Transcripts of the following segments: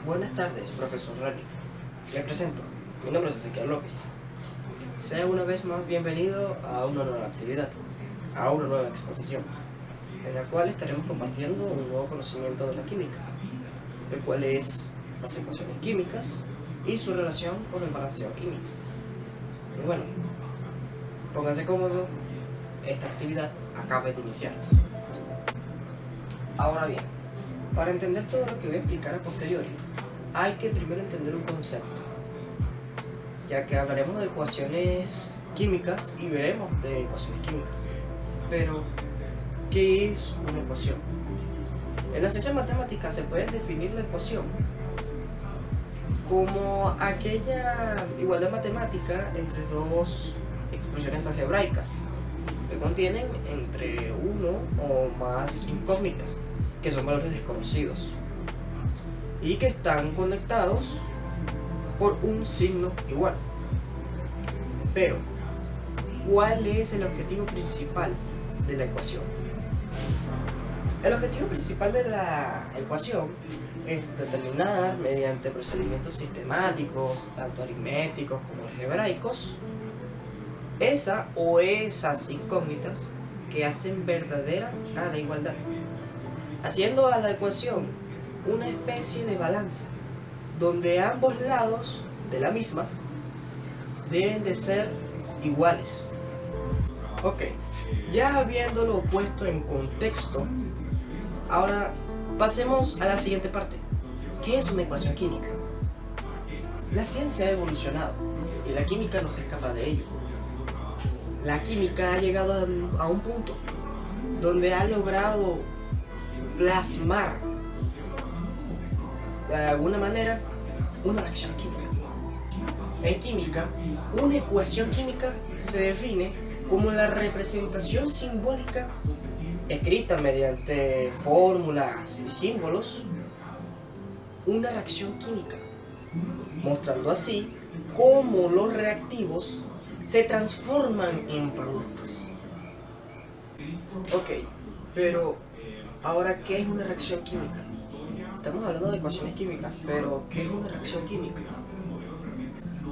Buenas tardes, profesor Rani. Me presento. Mi nombre es Ezequiel López. Sea una vez más bienvenido a una nueva actividad, a una nueva exposición, en la cual estaremos compartiendo un nuevo conocimiento de la química, el cual es las ecuaciones químicas y su relación con el balanceo químico. Y bueno, póngase cómodo, esta actividad acaba de iniciar. Ahora bien, para entender todo lo que voy a explicar a posteriori, hay que primero entender un concepto, ya que hablaremos de ecuaciones químicas y veremos de ecuaciones químicas. Pero, ¿qué es una ecuación? En la ciencia matemática se puede definir la ecuación como aquella igualdad matemática entre dos expresiones algebraicas que contienen entre uno o más incógnitas, que son valores desconocidos, y que están conectados por un signo igual. Pero, ¿cuál es el objetivo principal de la ecuación? El objetivo principal de la ecuación es determinar, mediante procedimientos sistemáticos, tanto aritméticos como algebraicos, esa o esas incógnitas que hacen verdadera a la igualdad, haciendo a la ecuación una especie de balanza, donde ambos lados de la misma deben de ser iguales. Ok, ya habiéndolo puesto en contexto, ahora pasemos a la siguiente parte. ¿Qué es una ecuación química? La ciencia ha evolucionado y la química no se escapa de ello. La química ha llegado a un punto donde ha logrado plasmar de alguna manera una reacción química. En química, una ecuación química se define como la representación simbólica escrita mediante fórmulas y símbolos, una reacción química, mostrando así cómo los reactivos se transforman en productos. Ok, pero ahora, ¿qué es una reacción química? Estamos hablando de ecuaciones químicas, pero ¿qué es una reacción química?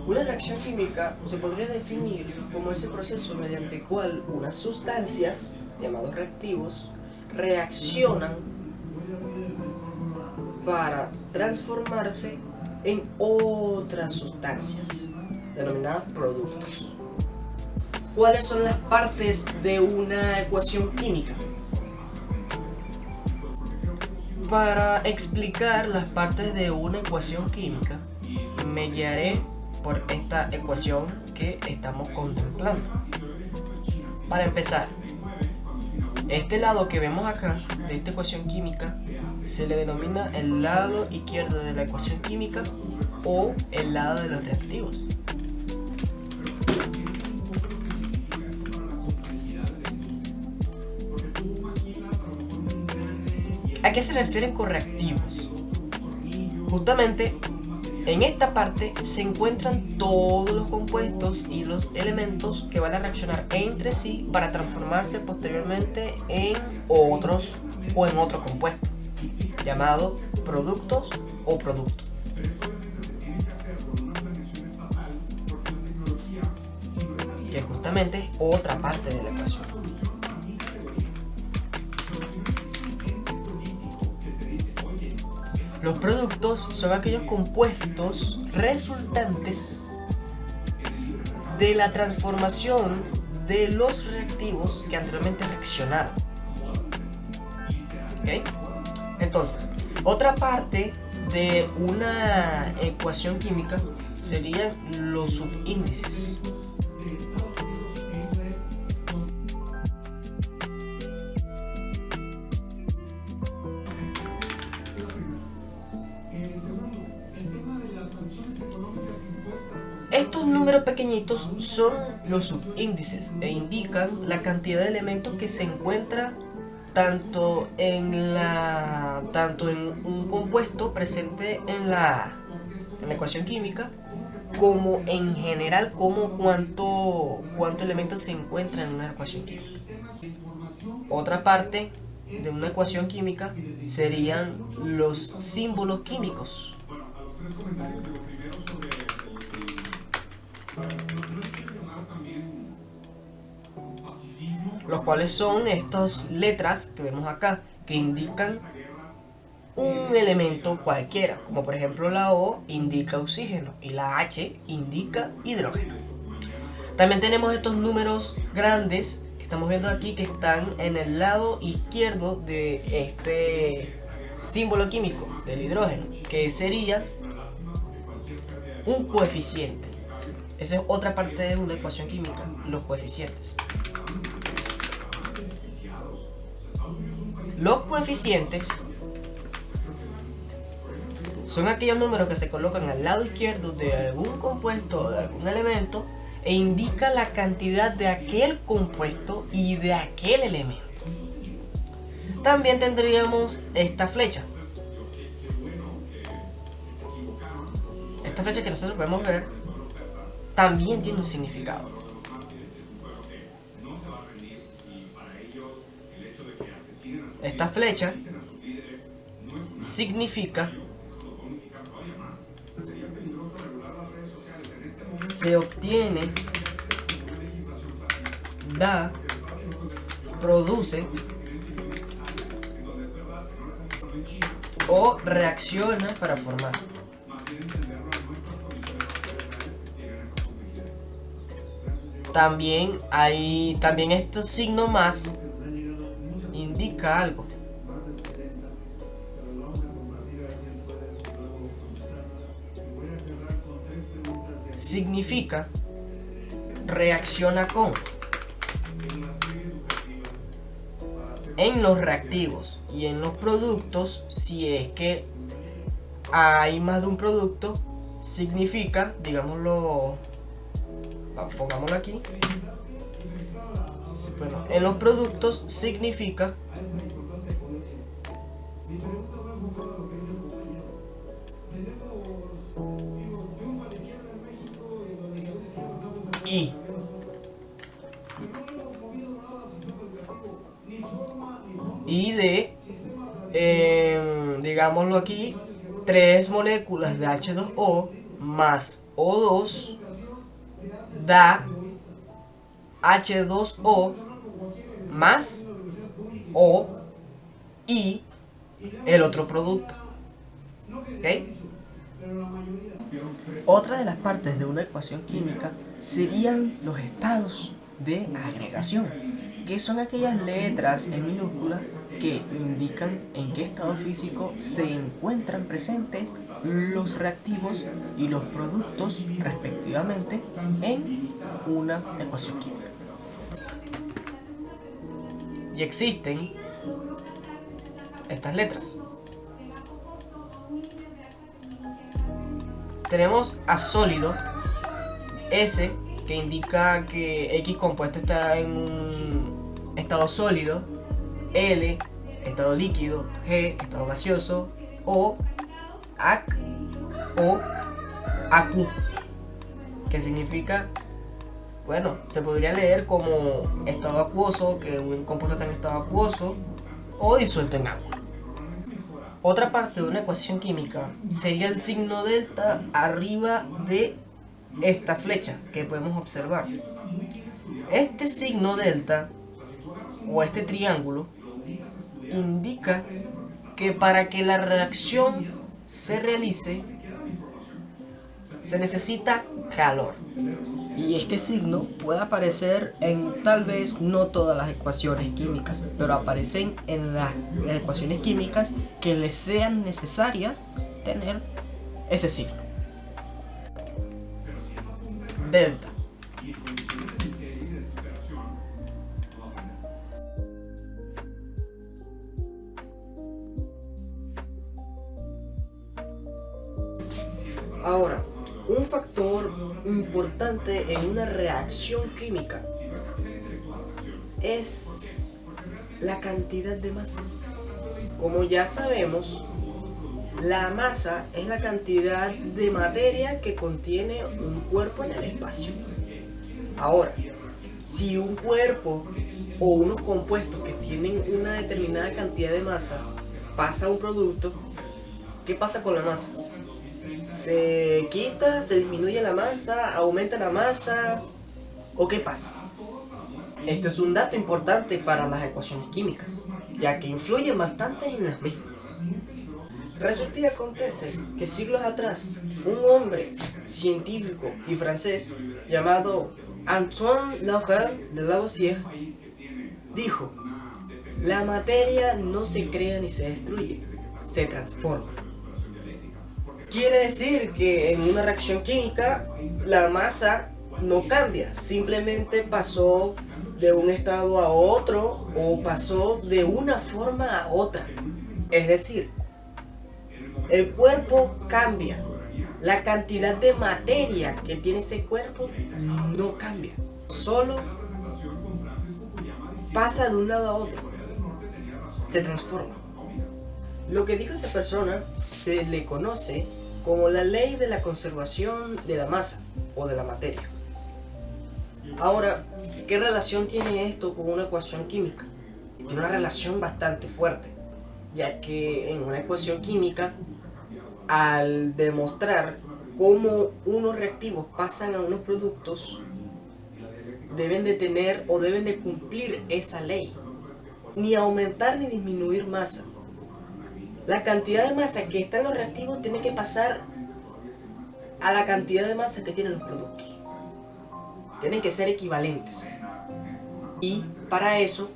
Una reacción química se podría definir como ese proceso mediante el cual unas sustancias, llamados reactivos, reaccionan para transformarse en otras sustancias, denominadas productos. ¿Cuáles son las partes de una ecuación química? Para explicar las partes de una ecuación química, me guiaré por esta ecuación que estamos contemplando. Para empezar, este lado que vemos acá, de esta ecuación química, se le denomina el lado izquierdo de la ecuación química o el lado de los reactivos. ¿A qué se refieren con reactivos? Justamente en esta parte se encuentran todos los compuestos y los elementos que van a reaccionar entre sí para transformarse posteriormente en otros o en otro compuesto, llamado productos o producto. Que es justamente otra parte de la ecuación. Los productos son aquellos compuestos resultantes de la transformación de los reactivos que anteriormente reaccionaron. ¿Okay? Entonces, otra parte de una ecuación química serían los subíndices. Estos números pequeñitos son los subíndices e indican la cantidad de elementos que se encuentra tanto en un compuesto presente en la ecuación química, como en general cuántos elementos se encuentran en una ecuación química. Otra parte de una ecuación química serían los símbolos químicos. Los cuales son estas letras que vemos acá, que indican un elemento cualquiera, como por ejemplo la O indica oxígeno y la H indica hidrógeno. También tenemos estos números grandes que estamos viendo aquí, que están en el lado izquierdo de este símbolo químico del hidrógeno, que sería un coeficiente. Esa es otra parte de una ecuación química, los coeficientes. Los coeficientes son aquellos números que se colocan al lado izquierdo de algún compuesto o de algún elemento e indica la cantidad de aquel compuesto y de aquel elemento. También tendríamos esta flecha. Esta flecha que nosotros podemos ver también tiene un significado. Esta flecha significa se obtiene, da, produce o reacciona para formar. También este signo más indica algo. Significa reacciona con. En los reactivos y en los productos, si es que hay más de un producto, significa, digámoslo, pongámoslo aquí. Bueno, en los productos significa y de, digámoslo aquí, 3 moléculas de H2O más O2 da H2O más O y el otro producto. ¿Okay? Otra de las partes de una ecuación química serían los estados de agregación, que son aquellas letras en minúscula que indican en qué estado físico se encuentran presentes los reactivos y los productos respectivamente en una ecuación química. Y existen estas letras. Tenemos a sólido, S, que indica que X compuesto está en un estado sólido, L, estado líquido, G, estado gaseoso, O, AC o AQ, que significa, bueno, se podría leer como estado acuoso, que un compuesto está en estado acuoso, o disuelto en agua. Otra parte de una ecuación química sería el signo delta arriba de esta flecha que podemos observar. Este signo delta o este triángulo indica que para que la reacción se realice se necesita calor. Y este signo puede aparecer en tal vez no todas las ecuaciones químicas, pero aparecen en las ecuaciones químicas que les sean necesarias tener ese signo. Delta. Ahora, un factor importante en una reacción química es la cantidad de masa. Como ya sabemos, la masa es la cantidad de materia que contiene un cuerpo en el espacio. Ahora, si un cuerpo o unos compuestos que tienen una determinada cantidad de masa pasa a un producto, ¿qué pasa con la masa? ¿Se quita, se disminuye la masa, aumenta la masa o qué pasa? Esto es un dato importante para las ecuaciones químicas, ya que influyen bastante en las mismas. Resulta y acontece que siglos atrás, un hombre científico y francés llamado Antoine Laurent de Lavoisier dijo: la materia no se crea ni se destruye, se transforma. Quiere decir que en una reacción química la masa no cambia, simplemente pasó de un estado a otro o pasó de una forma a otra. Es decir, el cuerpo cambia, la cantidad de materia que tiene ese cuerpo no cambia, solo pasa de un lado a otro, se transforma. Lo que dijo esa persona se le conoce como la ley de la conservación de la masa o de la materia. Ahora, ¿qué relación tiene esto con una ecuación química? Tiene una relación bastante fuerte, ya que en una ecuación química, al demostrar cómo unos reactivos pasan a unos productos, deben de tener o deben de cumplir esa ley. Ni aumentar ni disminuir masa. La cantidad de masa que está en los reactivos tiene que pasar a la cantidad de masa que tienen los productos. Tienen que ser equivalentes. Y para eso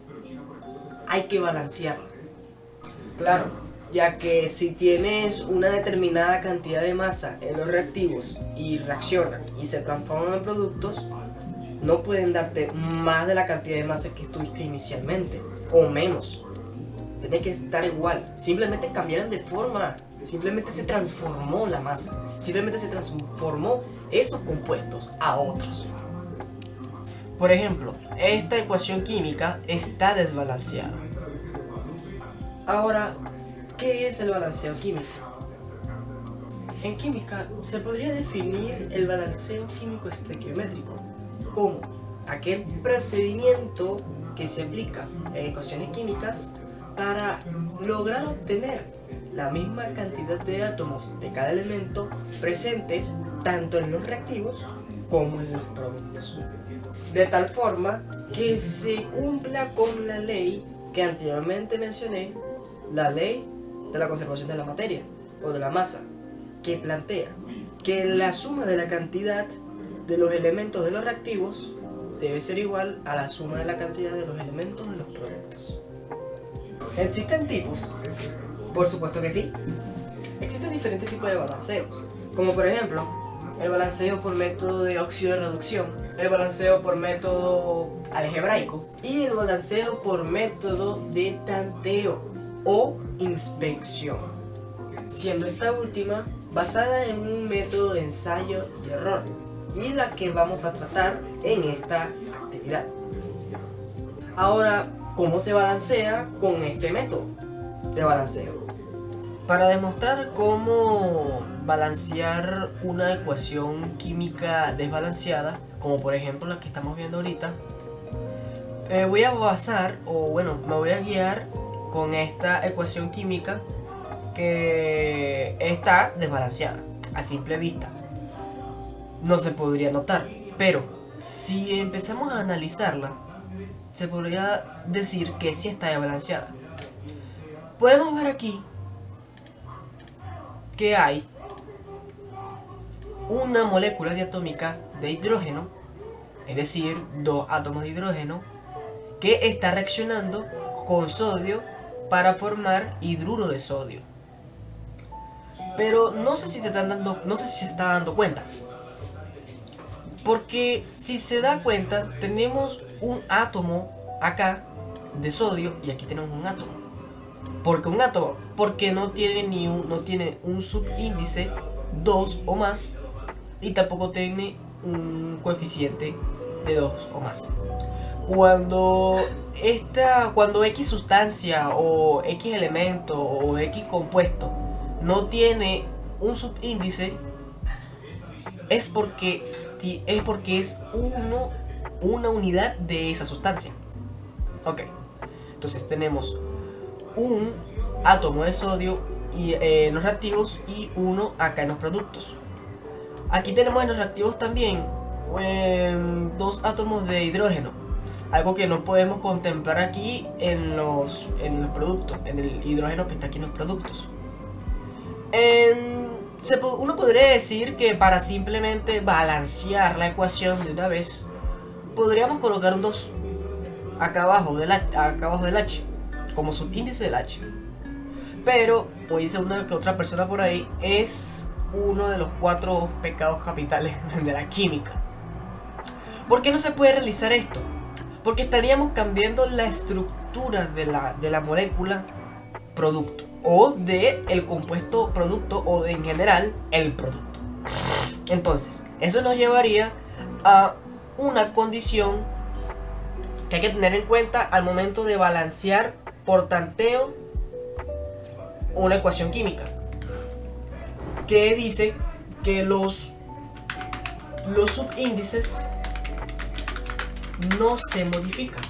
hay que balancearlo. Claro, ya que si tienes una determinada cantidad de masa en los reactivos y reaccionan y se transforman en productos, no pueden darte más de la cantidad de masa que tuviste inicialmente, o menos. Tiene que estar igual. Simplemente cambiaron de forma, simplemente se transformó la masa, simplemente se transformó esos compuestos a otros. Por ejemplo, esta ecuación química está desbalanceada. Ahora, ¿qué es el balanceo químico? En química se podría definir el balanceo químico estequiométrico como aquel procedimiento que se aplica en ecuaciones químicas para lograr obtener la misma cantidad de átomos de cada elemento presentes tanto en los reactivos como en los productos, de tal forma que se cumpla con la ley que anteriormente mencioné, la ley de la conservación de la materia o de la masa, que plantea que la suma de la cantidad de los elementos de los reactivos debe ser igual a la suma de la cantidad de los elementos de los productos. ¿Existen tipos? Por supuesto que sí. Existen diferentes tipos de balanceos, como por ejemplo el balanceo por método de óxido de reducción, el balanceo por método algebraico y el balanceo por método de tanteo o inspección, siendo esta última basada en un método de ensayo y error, y la que vamos a tratar en esta actividad. Ahora, ¿cómo se balancea con este método de balanceo? Para demostrar cómo balancear una ecuación química desbalanceada, como por ejemplo la que estamos viendo ahorita, voy a basar, o bueno, me voy a guiar con esta ecuación química que está desbalanceada a simple vista. No se podría notar, pero si empezamos a analizarla, se podría decir que sí está desbalanceada. Podemos ver aquí que hay una molécula diatómica de hidrógeno, es decir, dos átomos de hidrógeno, que está reaccionando con sodio para formar hidruro de sodio. Pero no sé si se está dando cuenta. Porque si se da cuenta, tenemos un átomo acá de sodio y aquí tenemos un átomo. ¿Por qué un átomo? Porque no tiene un subíndice 2 o más y tampoco tiene un coeficiente de 2 o más. Cuando X sustancia o X elemento o X compuesto no tiene un subíndice, es porque es una unidad de esa sustancia. Ok, entonces tenemos un átomo de sodio en los reactivos y 1 acá en los productos. Aquí tenemos en los reactivos también 2 átomos de hidrógeno, algo que no podemos contemplar aquí en los productos, en el hidrógeno que está aquí en los productos. Uno podría decir que para simplemente balancear la ecuación de una vez, podríamos colocar un 2 acá abajo del H, como subíndice del H. Pero, como dice una que otra persona por ahí, es uno de los 4 pecados capitales de la química. ¿Por qué no se puede realizar esto? Porque estaríamos cambiando la estructura de la molécula producto, o del compuesto producto, o en general el producto. Entonces, eso nos llevaría a una condición que hay que tener en cuenta al momento de balancear por tanteo una ecuación química, que dice que los subíndices no se modifican.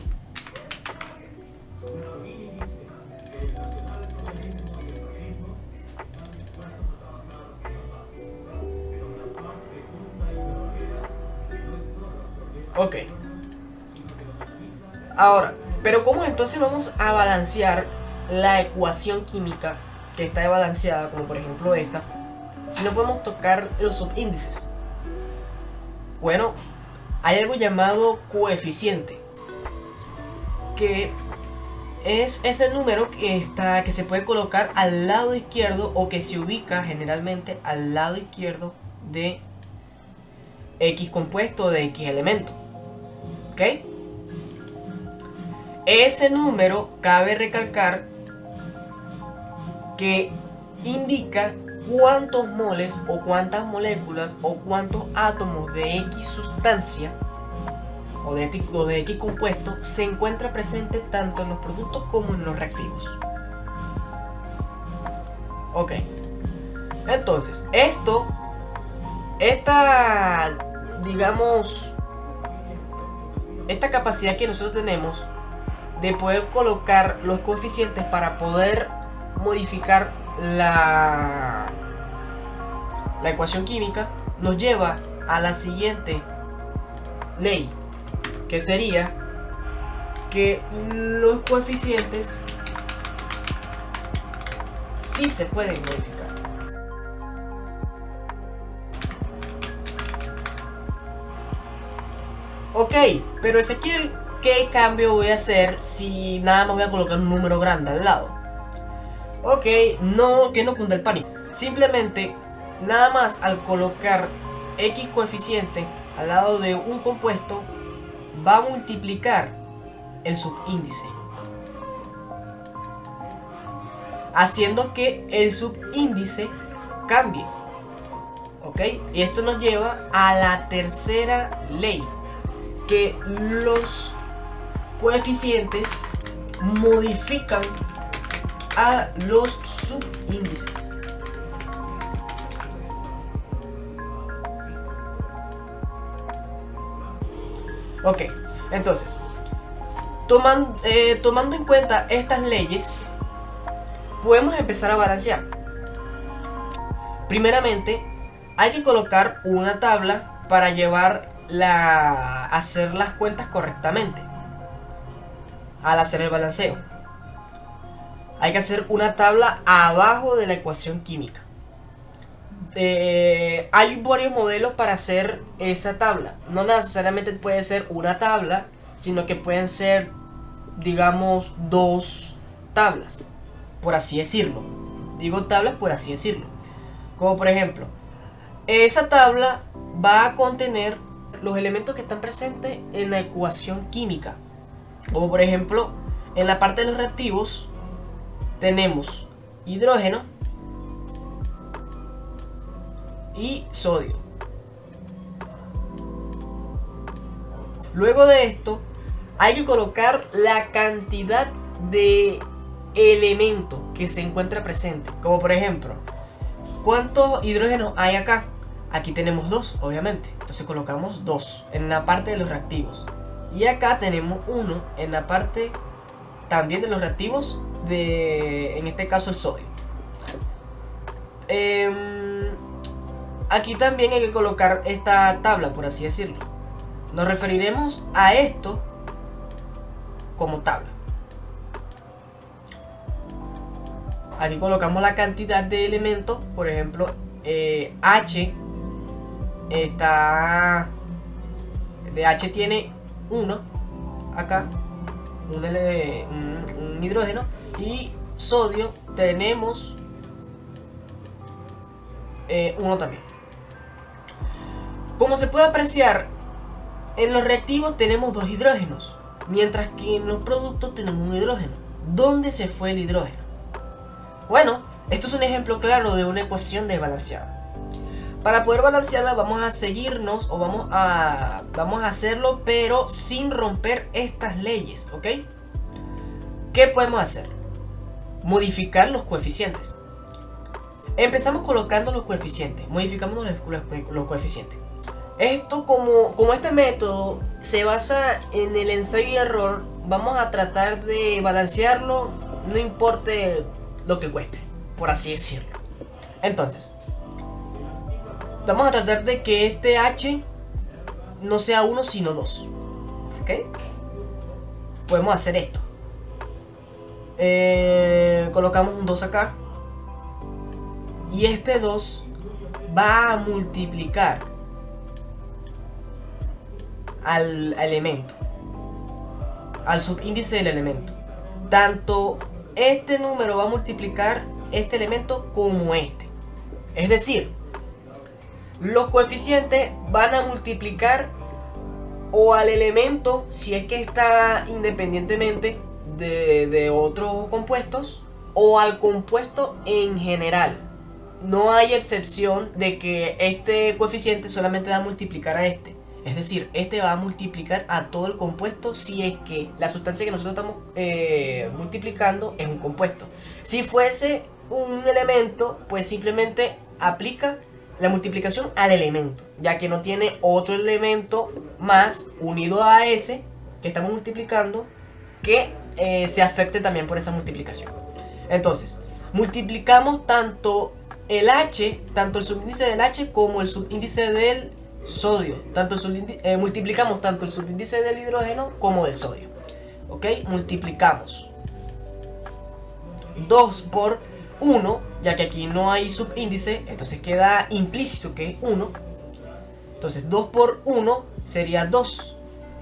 Ok. Ahora, pero ¿cómo entonces vamos a balancear la ecuación química que está balanceada, como por ejemplo esta, si no podemos tocar los subíndices? Bueno, hay algo llamado coeficiente, que es ese número que se puede colocar al lado izquierdo, o que se ubica generalmente al lado izquierdo de X compuesto, de X elemento. ¿Ok? Ese número, cabe recalcar, que indica cuántos moles o cuántas moléculas o cuántos átomos de X sustancia o de X compuesto se encuentra presente tanto en los productos como en los reactivos. Ok. Entonces, esta capacidad que nosotros tenemos de poder colocar los coeficientes para poder modificar la ecuación química, nos lleva a la siguiente ley, que sería que los coeficientes sí se pueden modificar. Ok, pero Ezequiel, ¿qué cambio voy a hacer si nada más voy a colocar un número grande al lado? Ok, no, que no cunda el pánico. Simplemente, nada más al colocar X coeficiente al lado de un compuesto, va a multiplicar el subíndice, haciendo que el subíndice cambie. Ok, y esto nos lleva a la tercera ley, que los coeficientes modifican a los subíndices. Ok, entonces, tomando en cuenta estas leyes, podemos empezar a balancear. Primeramente, hay que colocar una tabla para hacer las cuentas correctamente al hacer el balanceo. Hay que hacer una tabla abajo de la ecuación química. Hay varios modelos para hacer esa tabla. No necesariamente puede ser una tabla, sino que pueden ser, digamos, 2 tablas, por así decirlo. Digo tablas por así decirlo. Como por ejemplo, esa tabla va a contener los elementos que están presentes en la ecuación química. Como por ejemplo, en la parte de los reactivos tenemos hidrógeno y sodio. Luego de esto, hay que colocar la cantidad de elementos que se encuentra presente. Como por ejemplo, ¿cuántos hidrógenos hay acá? Aquí tenemos 2, obviamente. Entonces colocamos 2 en la parte de los reactivos. Y acá tenemos 1 en la parte también de los reactivos en este caso el sodio. Aquí también hay que colocar esta tabla, por así decirlo. Nos referiremos a esto como tabla. Aquí colocamos la cantidad de elementos. Por ejemplo, H está... De H tiene 1 acá, un hidrógeno. Y sodio tenemos 1 también. Como se puede apreciar, en los reactivos tenemos 2 hidrógenos, mientras que en los productos tenemos un hidrógeno. ¿Dónde se fue el hidrógeno? Bueno, esto es un ejemplo claro de una ecuación desbalanceada. Para poder balancearla vamos a seguirnos o vamos a hacerlo, pero sin romper estas leyes, ¿ok? ¿Qué podemos hacer? Modificar los coeficientes. Empezamos colocando los coeficientes, modificamos los coeficientes. Esto, como este método se basa en el ensayo y error, vamos a tratar de balancearlo, no importe lo que cueste, por así decirlo. Entonces, vamos a tratar de que este H no sea 1 sino 2, ¿ok? Podemos hacer esto. Colocamos un 2 acá, y este 2 va a multiplicar al elemento, al subíndice del elemento. Tanto este número va a multiplicar este elemento como este. Es decir, los coeficientes van a multiplicar o al elemento si es que está independientemente de otros compuestos, o al compuesto en general. No hay excepción de que este coeficiente solamente va a multiplicar a este. Es decir, este va a multiplicar a todo el compuesto si es que la sustancia que nosotros estamos multiplicando es un compuesto. Si fuese un elemento, pues simplemente aplica la multiplicación al elemento, ya que no tiene otro elemento más unido a ese que estamos multiplicando que se afecte también por esa multiplicación. Entonces, multiplicamos tanto el H, tanto el subíndice del H como el subíndice del sodio. Multiplicamos tanto el subíndice del hidrógeno como del sodio. ¿Ok? Multiplicamos 2 por 1, ya que aquí no hay subíndice, entonces queda implícito que es 1. Entonces 2 por 1 sería 2.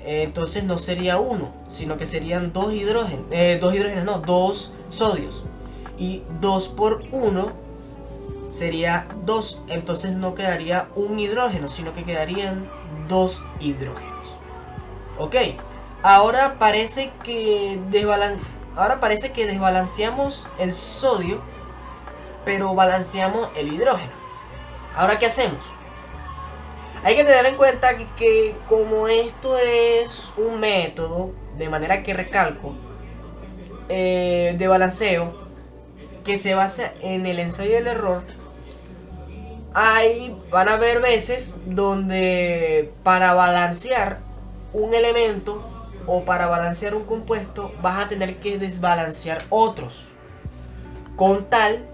Entonces no sería 1, sino que serían 2 hidrógenos, 2 sodios. Y 2 por 1 sería 2. Entonces no quedaría un hidrógeno, sino que quedarían 2 hidrógenos. Ok, ahora parece que desbalanceamos el sodio, pero balanceamos el hidrógeno. Ahora, ¿qué hacemos? Hay que tener en cuenta que como esto es un método, de manera que recalco, de balanceo, que se basa en el ensayo y el error, van a haber veces donde para balancear un elemento o para balancear un compuesto vas a tener que desbalancear otros, con tal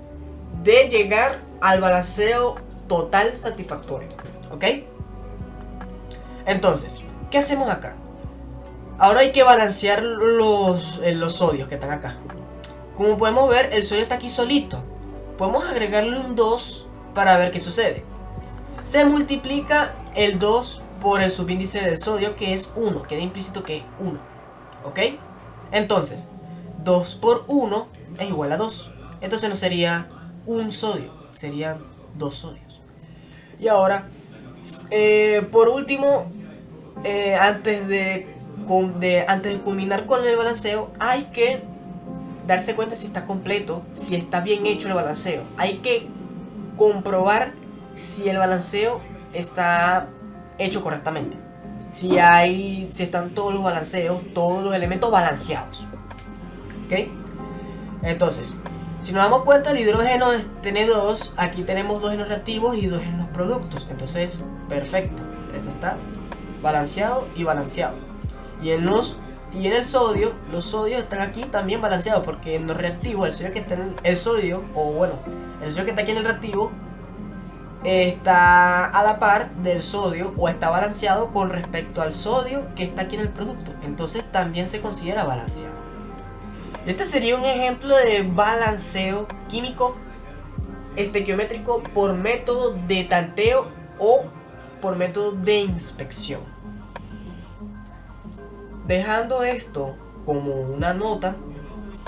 de llegar al balanceo total satisfactorio. ¿Ok? Entonces, ¿qué hacemos acá? Ahora hay que balancear los sodios que están acá. Como podemos ver, el sodio está aquí solito. Podemos agregarle un 2 para ver qué sucede. Se multiplica el 2 por el subíndice del sodio, que es 1. Queda implícito que es 1. ¿Ok? Entonces, 2 por 1 es igual a 2. Entonces no sería un sodio, serían 2 sodios. Y ahora, por último, antes de culminar con el balanceo, hay que darse cuenta si está completo, si está bien hecho el balanceo. Hay que comprobar si el balanceo está hecho correctamente, si están todos los balanceos, todos los elementos balanceados. ¿Ok? Entonces, si nos damos cuenta, el hidrógeno tiene 2, aquí tenemos 2 en los reactivos y 2 en los productos. Entonces, perfecto, esto está balanceado y balanceado. Y en el sodio, los sodios están aquí también balanceados, porque en los reactivos el sodio El sodio que está aquí en el reactivo está a la par del sodio o está balanceado con respecto al sodio que está aquí en el producto. Entonces también se considera balanceado. Este sería un ejemplo de balanceo químico estequiométrico por método de tanteo o por método de inspección. Dejando esto como una nota,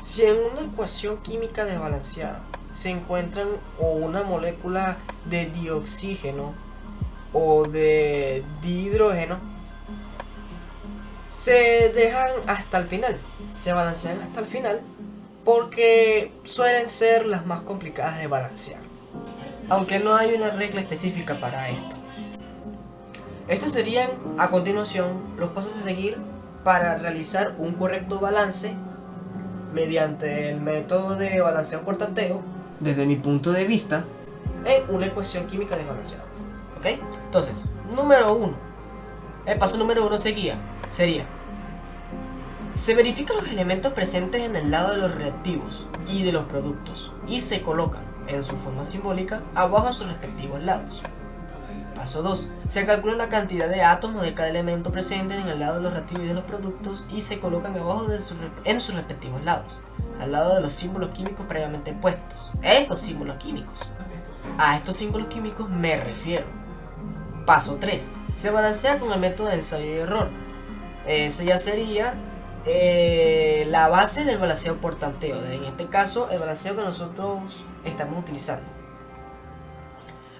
si en una ecuación química desbalanceada se encuentran o una molécula de dioxígeno o de dihidrógeno, se dejan hasta el final, se balancean hasta el final porque suelen ser las más complicadas de balancear, aunque no hay una regla específica para esto. Estos serían a continuación los pasos a seguir para realizar un correcto balance mediante el método de balanceo por tanteo, desde mi punto de vista, en una ecuación química desbalanceada. ¿Ok? Entonces, número 1. El paso número 1 sería: se verifican los elementos presentes en el lado de los reactivos y de los productos y se colocan en su forma simbólica abajo en sus respectivos lados. Paso 2. Se calcula la cantidad de átomos de cada elemento presente en el lado de los reactivos y de los productos y se colocan abajo en sus respectivos lados, al lado de los símbolos químicos previamente puestos. Estos símbolos químicos. A estos símbolos químicos me refiero. Paso 3. Se balancea con el método de ensayo y error. Ese ya sería la base del balanceo por tanteo. En este caso, el balanceo que nosotros estamos utilizando,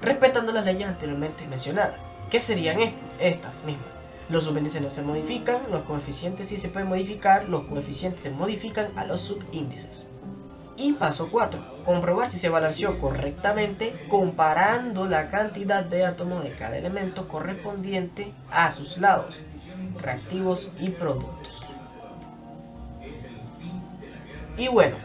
respetando las leyes anteriormente mencionadas, que serían estas mismas. Los subíndices no se modifican, los coeficientes sí se pueden modificar, los coeficientes se modifican a los subíndices. Y paso 4. Comprobar si se balanceó correctamente comparando la cantidad de átomos de cada elemento correspondiente a sus lados, reactivos y productos. Y bueno,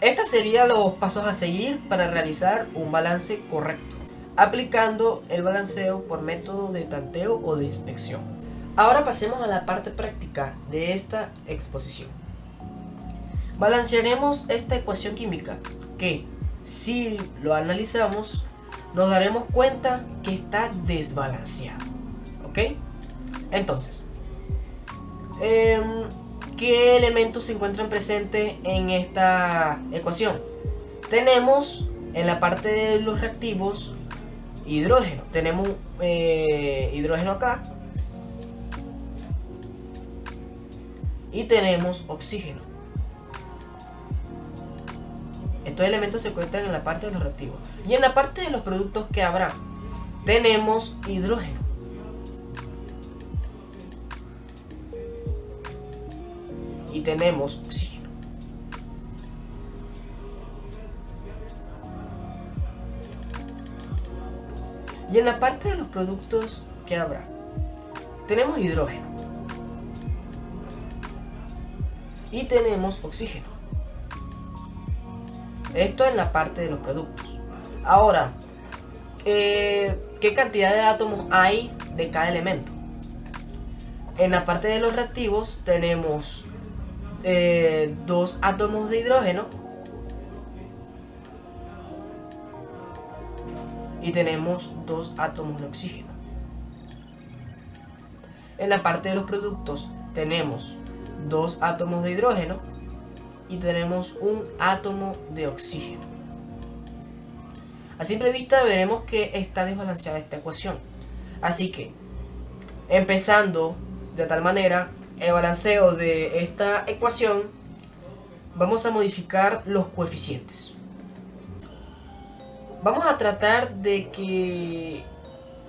estos serían los pasos a seguir para realizar un balance correcto, aplicando el balanceo por método de tanteo o de inspección. Ahora pasemos a la parte práctica de esta exposición. Balancearemos esta ecuación química que, si lo analizamos, nos daremos cuenta que está desbalanceada. ¿Ok? Entonces, ¿qué elementos se encuentran presentes en esta ecuación? Tenemos en la parte de los reactivos hidrógeno. Tenemos hidrógeno acá y tenemos oxígeno. Estos elementos se encuentran en la parte de los reactivos. Y en la parte de los productos que habrá, tenemos hidrógeno. Y tenemos oxígeno. Y en la parte de los productos que habrá, tenemos hidrógeno. Y tenemos oxígeno. Esto en la parte de los productos. Ahora, ¿qué cantidad de átomos hay de cada elemento? En la parte de los reactivos tenemos 2 átomos de hidrógeno y tenemos 2 átomos de oxígeno. En la parte de los productos tenemos 2 átomos de hidrógeno y tenemos 1 átomo de oxígeno. A simple vista veremos que está desbalanceada esta ecuación. Así que, empezando de tal manera el balanceo de esta ecuación, vamos a modificar los coeficientes. Vamos a tratar de que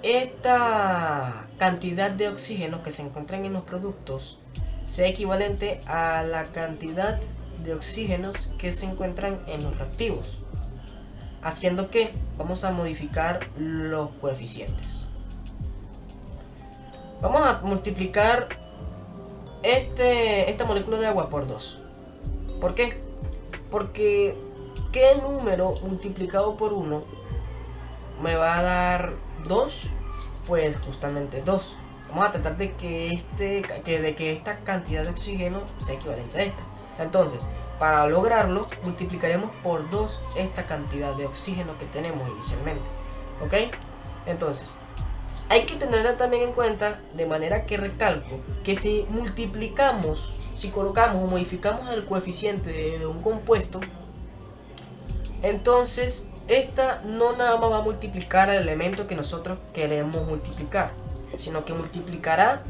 esta cantidad de oxígeno que se encuentran en los productos sea equivalente a la cantidad de oxígenos que se encuentran en los reactivos, haciendo que vamos a modificar los coeficientes. Vamos a multiplicar esta molécula de agua por 2. ¿Por qué? Porque ¿qué número multiplicado por 1 me va a dar 2? Pues justamente 2. Vamos a tratar de que esta cantidad de oxígeno sea equivalente a esta. Entonces, Para lograrlo, multiplicaremos por 2 esta cantidad de oxígeno que tenemos inicialmente. ¿Ok? Entonces, hay que tener también en cuenta, de manera que recalco, que si multiplicamos, si colocamos o modificamos el coeficiente de un compuesto, entonces esta no nada más va a multiplicar el elemento que nosotros queremos multiplicar, sino que multiplicará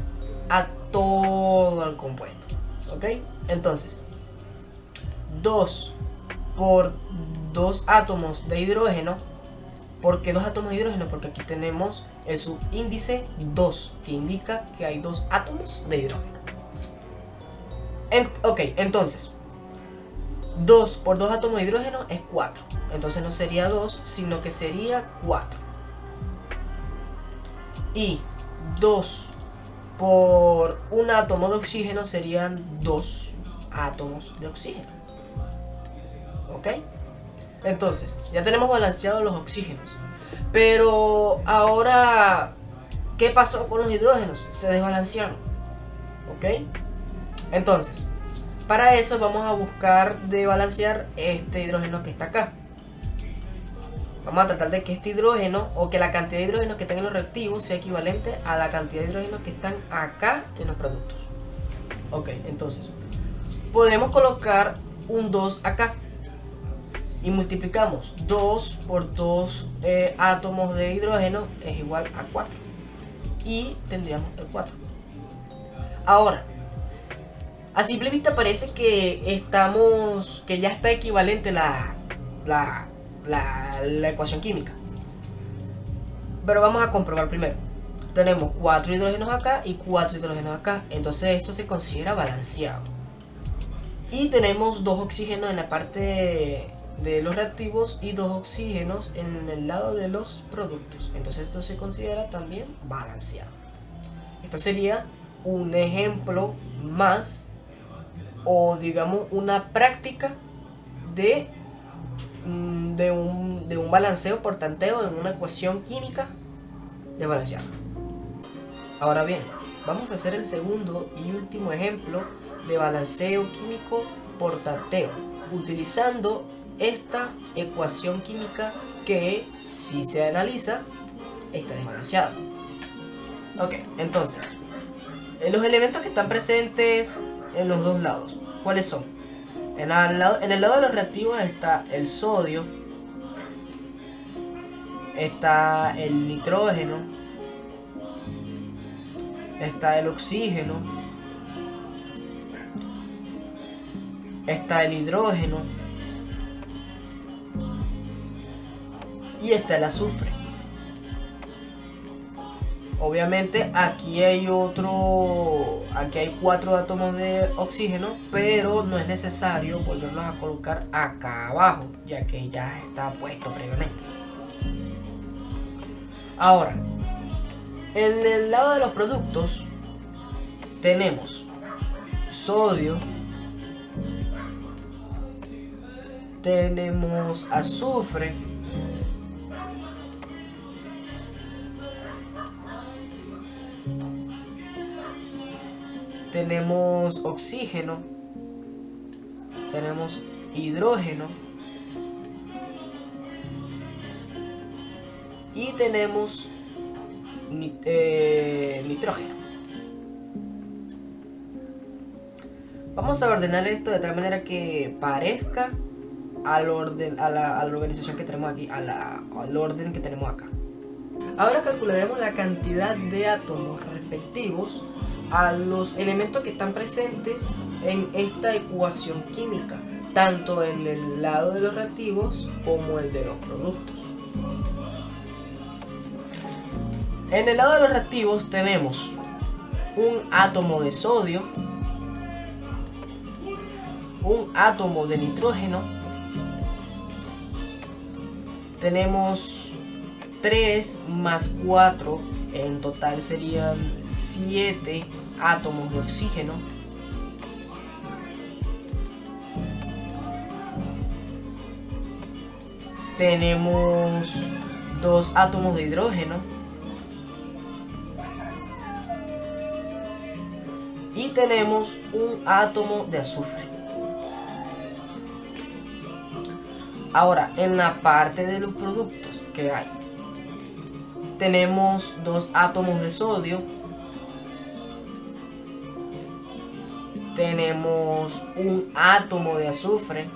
a todo el compuesto. ¿Ok? Entonces, 2 por 2 átomos de hidrógeno. ¿Por qué 2 átomos de hidrógeno? Porque aquí tenemos el subíndice 2, que indica que hay 2 átomos de hidrógeno. Ok, entonces 2 por 2 átomos de hidrógeno es 4. Entonces no sería 2, sino que sería 4. Y 2 por un átomo de oxígeno serían 2 átomos de oxígeno. ¿Ok? Entonces, ya tenemos balanceados los oxígenos. Pero ahora, ¿qué pasó con los hidrógenos? Se desbalancearon. ¿Ok? Entonces, para eso vamos a buscar de balancear este hidrógeno que está acá. Vamos a tratar de que este hidrógeno, o que la cantidad de hidrógeno que están en los reactivos, sea equivalente a la cantidad de hidrógeno que están acá en los productos. Ok, entonces podemos colocar un 2 acá. Y multiplicamos 2 por 2 átomos de hidrógeno es igual a 4. Y tendríamos el 4. Ahora, a simple vista parece que ya está equivalente la ecuación química. Pero vamos a comprobar primero. Tenemos 4 hidrógenos acá y 4 hidrógenos acá. Entonces esto se considera balanceado. Y tenemos 2 oxígenos en la parte de los reactivos y 2 oxígenos en el lado de los productos. Entonces esto se considera también balanceado. Esto sería un ejemplo más, o digamos una práctica de un balanceo por tanteo en una ecuación química de balanceado. Ahora bien, vamos a hacer el segundo y último ejemplo de balanceo químico por tanteo, utilizando esta ecuación química que, si se analiza, está desbalanceada. Ok, entonces, los elementos que están presentes en los dos lados, ¿cuáles son? En el lado de los reactivos está el sodio, está el nitrógeno, está el oxígeno, está el hidrógeno y está el azufre. Obviamente aquí hay 4 átomos de oxígeno, pero no es necesario volverlos a colocar acá abajo, ya que ya está puesto previamente. Ahora, en el lado de los productos tenemos sodio, tenemos azufre, tenemos oxígeno, tenemos hidrógeno y tenemos nitrógeno. Vamos a ordenar esto de tal manera que parezca al orden, a la organización que tenemos aquí, al orden que tenemos acá. Ahora calcularemos la cantidad de átomos respectivos a los elementos que están presentes en esta ecuación química, tanto en el lado de los reactivos como el de los productos. En el lado de los reactivos tenemos un átomo de sodio, un átomo de nitrógeno, tenemos 3 más 4, en total serían 7 átomos de oxígeno, tenemos 2 átomos de hidrógeno y tenemos un átomo de azufre. Ahora, en la parte de los productos que hay, tenemos 2 átomos de sodio, tenemos un átomo de azufre,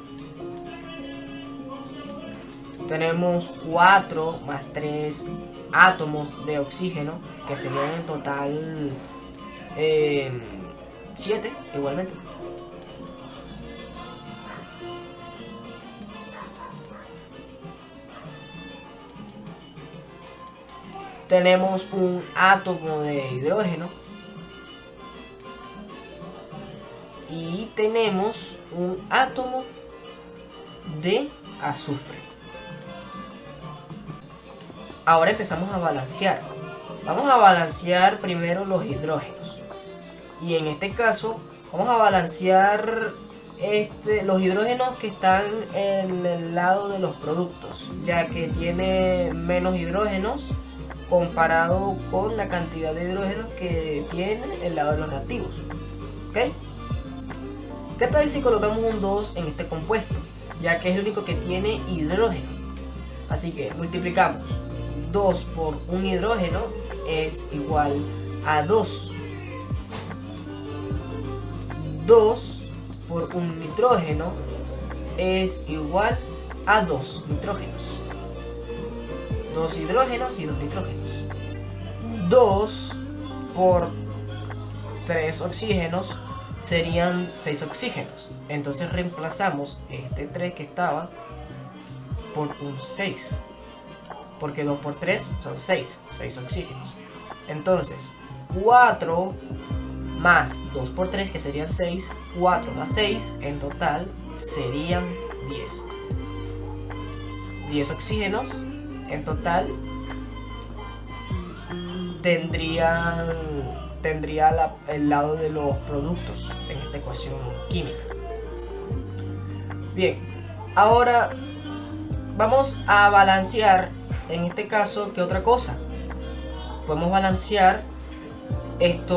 tenemos 4 más 3 átomos de oxígeno, que serían en total 7 igualmente. Tenemos un átomo de hidrógeno y tenemos un átomo de azufre. Ahora empezamos a balancear. Vamos a balancear primero los hidrógenos. Y en este caso vamos a balancear los hidrógenos que están en el lado de los productos, ya que tiene menos hidrógenos comparado con la cantidad de hidrógenos que tiene el lado de los reactivos. ¿Ok? ¿Qué tal si colocamos un 2 en este compuesto? Ya que es el único que tiene hidrógeno. Así que multiplicamos 2 por un hidrógeno es igual a 2. 2 por un nitrógeno es igual a 2 nitrógenos. 2 hidrógenos y 2 nitrógenos. 2 por 3 oxígenos serían 6 oxígenos. Entonces reemplazamos este 3 que estaba por un 6. Porque 2 por 3 son 6. 6 oxígenos. Entonces 4 más 2 por 3, que serían 6. 4 más 6 en total serían 10. 10 oxígenos en total tendría el lado de los productos en esta ecuación química. Bien, ahora vamos a balancear en este caso, ¿qué otra cosa? Podemos balancear este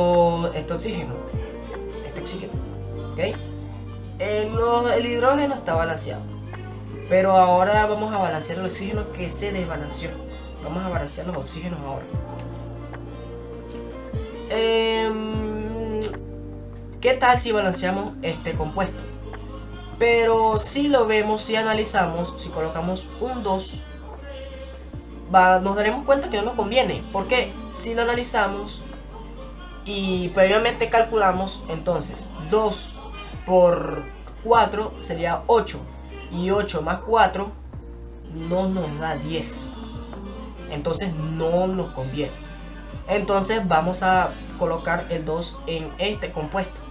oxígeno, ¿ok? El hidrógeno está balanceado, pero ahora vamos a balancear el oxígeno que se desbalanceó. Vamos a balancear los oxígenos ahora. ¿Qué tal si balanceamos este compuesto? Pero si lo vemos, si analizamos, si colocamos un 2, nos daremos cuenta que no nos conviene. Porque si lo analizamos y previamente calculamos, entonces 2 por 4 sería 8. Y 8 más 4 no nos da 10. Entonces no nos conviene. Entonces vamos a colocar el 2 en este compuesto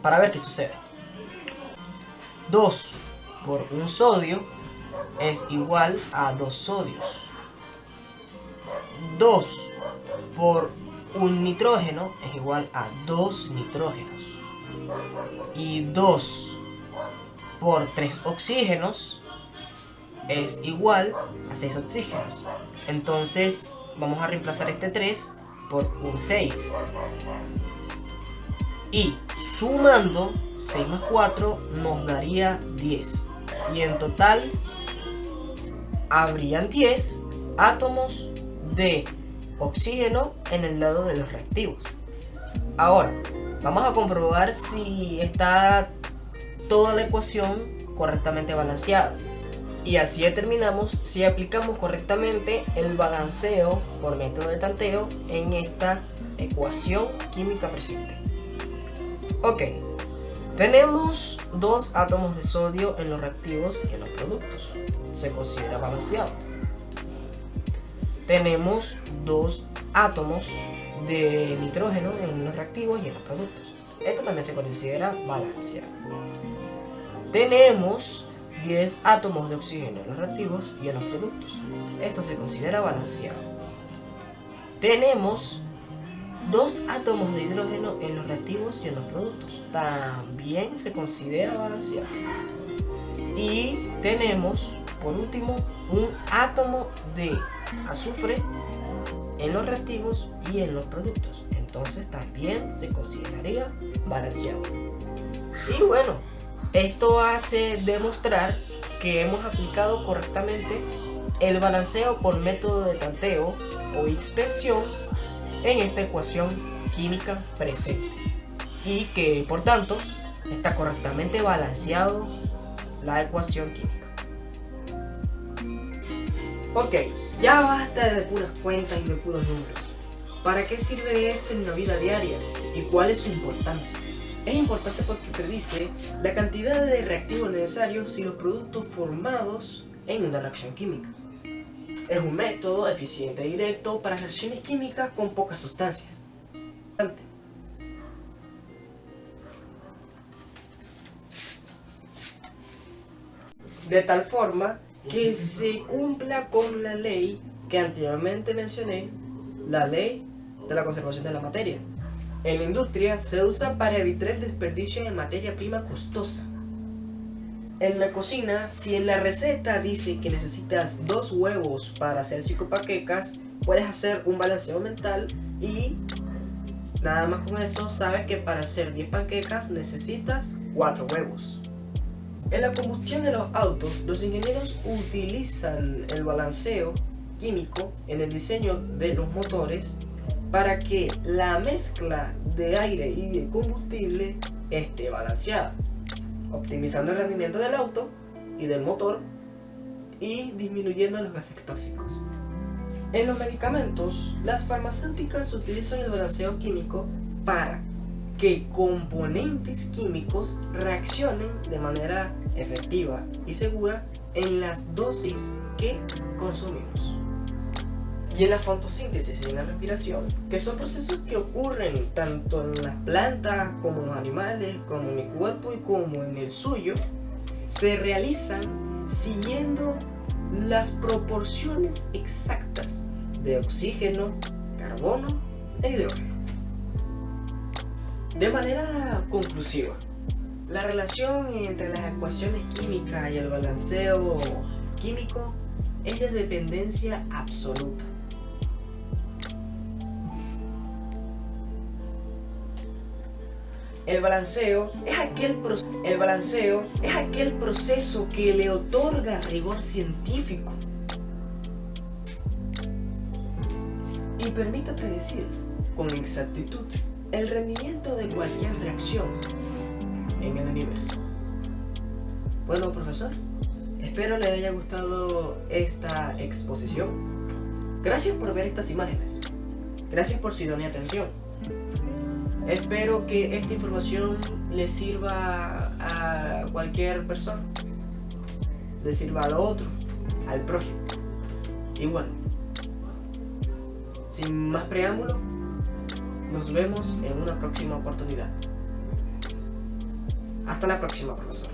para ver qué sucede. 2 por un sodio es igual a 2 sodios. 2 por un nitrógeno es igual a 2 nitrógenos. Y 2 por 3 oxígenos es igual a 6 oxígenos. Entonces vamos a reemplazar este 3 por un 6. Y sumando 6 más 4 nos daría 10. Y en total habrían 10 átomos de oxígeno en el lado de los reactivos. Ahora vamos a comprobar si está toda la ecuación correctamente balanceada. Y así determinamos si aplicamos correctamente el balanceo por método de tanteo en esta ecuación química presente. Ok, tenemos 2 átomos de sodio en los reactivos y en los productos. Se considera balanceado. Tenemos 2 átomos de nitrógeno en los reactivos y en los productos. Esto también se considera balanceado. Tenemos 10 átomos de oxígeno en los reactivos y en los productos. Esto se considera balanceado. Tenemos 2 átomos de hidrógeno en los reactivos y en los productos. También se considera balanceado. Y tenemos, por último, un átomo de azufre en los reactivos y en los productos. Entonces también se consideraría balanceado. Y bueno, esto hace demostrar que hemos aplicado correctamente el balanceo por método de tanteo o dispersión en esta ecuación química presente, y que por tanto está correctamente balanceado la ecuación química. Ok, ya basta de puras cuentas y de puros números. ¿Para qué sirve esto en la vida diaria y cuál es su importancia? Es importante porque predice la cantidad de reactivos necesarios y los productos formados en una reacción química. Es un método eficiente y directo para reacciones químicas con pocas sustancias. De tal forma que se cumpla con la ley que anteriormente mencioné, la ley de la conservación de la materia. En la industria se usa para evitar el desperdicio de materia prima costosa. En la cocina, si en la receta dice que necesitas 2 huevos para hacer 5 panquecas, puedes hacer un balanceo mental y nada más con eso sabes que para hacer 10 panquecas necesitas 4 huevos. En la combustión de los autos, los ingenieros utilizan el balanceo químico en el diseño de los motores para que la mezcla de aire y de combustible esté balanceada, optimizando el rendimiento del auto y del motor y disminuyendo los gases tóxicos. En los medicamentos, las farmacéuticas utilizan el balanceo químico para que componentes químicos reaccionen de manera efectiva y segura en las dosis que consumimos. Y en la fotosíntesis y en la respiración, que son procesos que ocurren tanto en las plantas como en los animales, como en mi cuerpo y como en el suyo, se realizan siguiendo las proporciones exactas de oxígeno, carbono e hidrógeno. De manera conclusiva, la relación entre las ecuaciones químicas y el balanceo químico es de dependencia absoluta. El balanceo es aquel proceso que le otorga rigor científico y permite predecir con exactitud el rendimiento de cualquier reacción en el universo. Bueno, profesor, espero le haya gustado esta exposición. Gracias por ver estas imágenes. Gracias por su idónea atención. Espero que esta información le sirva a cualquier persona, le sirva al otro, al prójimo. Y bueno, sin más preámbulo, nos vemos en una próxima oportunidad. Hasta la próxima, profesor.